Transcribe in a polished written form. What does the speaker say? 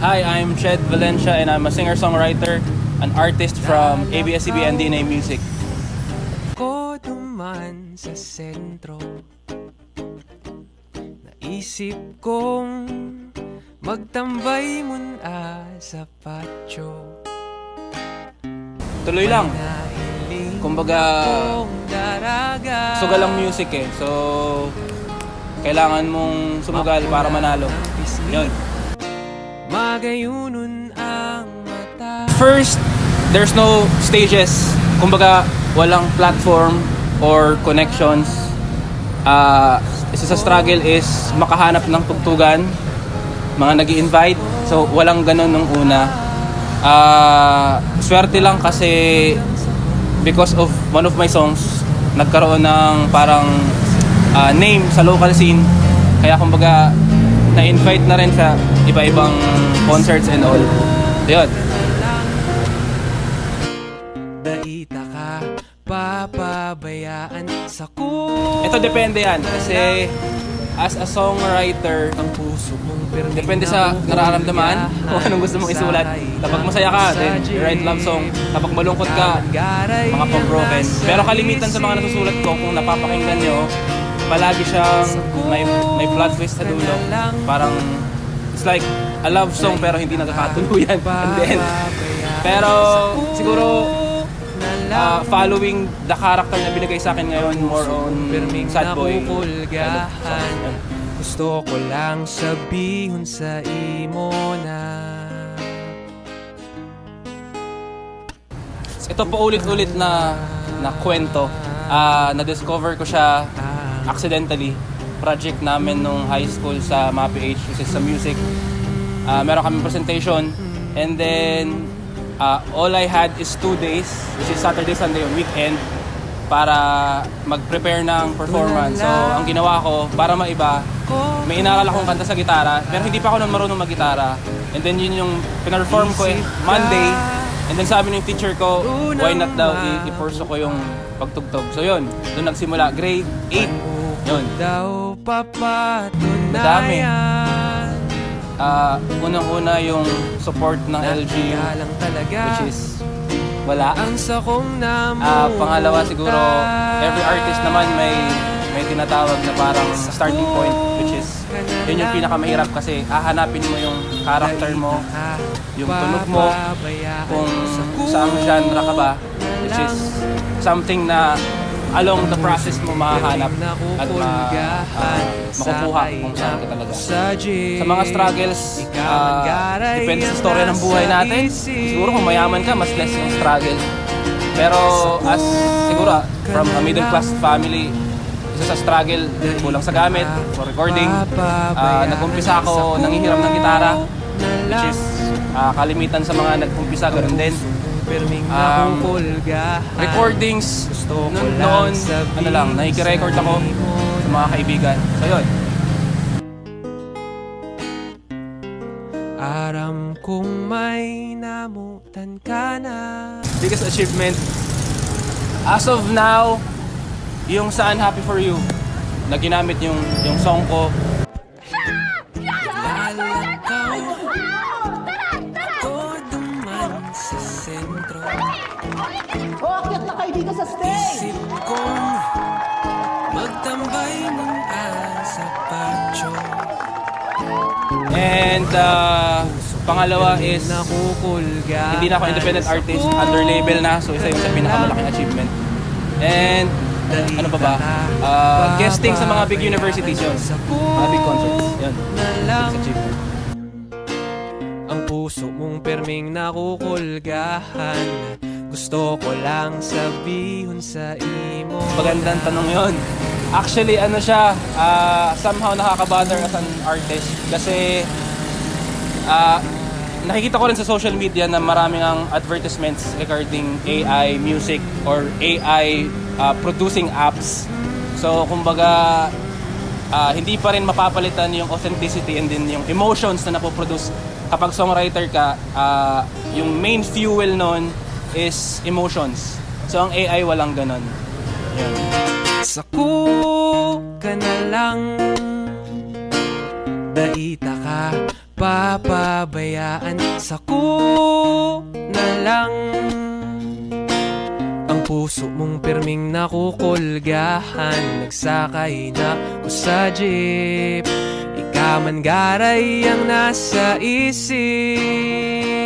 Hi, I'm Ched Valencia and I'm a singer-songwriter, an artist from ABS-CBN DNA Music. Ko duman sa sentro, naisip kong magtambay muna sa patio. Tuloy lang. Kumbaga, sugal ang music eh. So, kailangan mong sumugal para manalo. Yun. Magayunon ang mata. First, there's no stages. Kumbaga, walang platform or connections. Isa sa struggle is makahanap ng tugtugan, mga nag-i-invite. So, walang ganun nung una. Swerte lang kasi because of one of my songs, nagkaroon ng parang name sa local scene. Kaya kumbaga, na-invite na rin sa iba-ibang concerts and all. Yun. Daita ka, papabayaan sa Ito depende yan. Kasi as a songwriter, ang puso mong perming depende sa nararamdaman kung anong gusto mong isulat. Kapag masaya ka, then you write love song. Kapag malungkot ka, mga pang-broken. Pero kalimitan sa mga nasusulat ko, kung napapakinggan nyo, palagi siyang may plot twist sa dulo. Parang, it's like a love song pero hindi nagkakatuluyan. And then, pero siguro, following the character na binigay sa akin ngayon, more on sad boy. Gusto ko lang sabihin sa imo na Ito po ulit-ulit na kwento. Na-discover ko siya accidentally. Project namin nung high school sa MAPH, which is sa music. Meron kami presentation. And then, all I had is 2 days, which is Saturday, Sunday, on weekend, para mag-prepare ng performance. So, ang ginawa ko, para maiba, may inaral akong kanta sa gitara, pero hindi pa ako marunong mag-gitara. And then yun yung pinarform ko Monday. And then sabi ng teacher ko, why not daw i-pursue ko yung pagtugtog. So yun, doon nagsimula, grade 8. Yun. Madami. Unang-una yung support ng LGU, which is wala. Pangalawa siguro, every artist naman may tinatawag na parang starting point, which is yun yung pinakamahirap kasi hahanapin mo yung character mo, yung tunog mo, kung saan genre ka ba, which is something na along the process mo mahahanap at makukuha kung saan ka talaga. Sa mga struggles, depende sa storya ng buhay natin. Siguro kung mayaman ka, mas less yung struggle. Pero as siguro from a middle class family, isa sa struggle, kulang sa gamit for recording. Nag-umpisa ako nanghihiram ng gitara, which is kalimitan sa mga nag-umpisa, ganoon din. Recordings noon, ano lang, nakikirecord ako sa mga kaibigan. So yun. Aram kong may namutan ka na. Biggest achievement as of now, yung Saan Happy For You na ginamit yung song ko. Sa sentro, Akyat na kayo dito sa stage! isip kong magtambay muna sa patio. And pangalawa is Nakukulga. hindi na ako independent artist, under label na, so isa yung sa pinakamalaking achievement. And ano pa ba? Guesting sa mga big universities yun, mga big concerts. Yun, biggest achievement. Ang puso mong perming nakukulgahan. Gusto ko lang sabihin sa imo. Magandang tanong yon. Actually, ano siya, somehow nakaka-bother as an artist. Kasi, nakikita ko rin sa social media na maraming ang advertisements regarding AI music or AI producing apps. So, kumbaga, hindi pa rin mapapalitan yung authenticity and then yung emotions na napoproduce. Kapag songwriter ka, yung main fuel nun is emotions. So, ang AI walang ganon. Yun. Sako ka na lang, daita ka, papabayaan sa na lang. Ang puso mong pirming nakukulgahan, nagsakay na ko sa jeep. Ikaman garay ang nasa isip.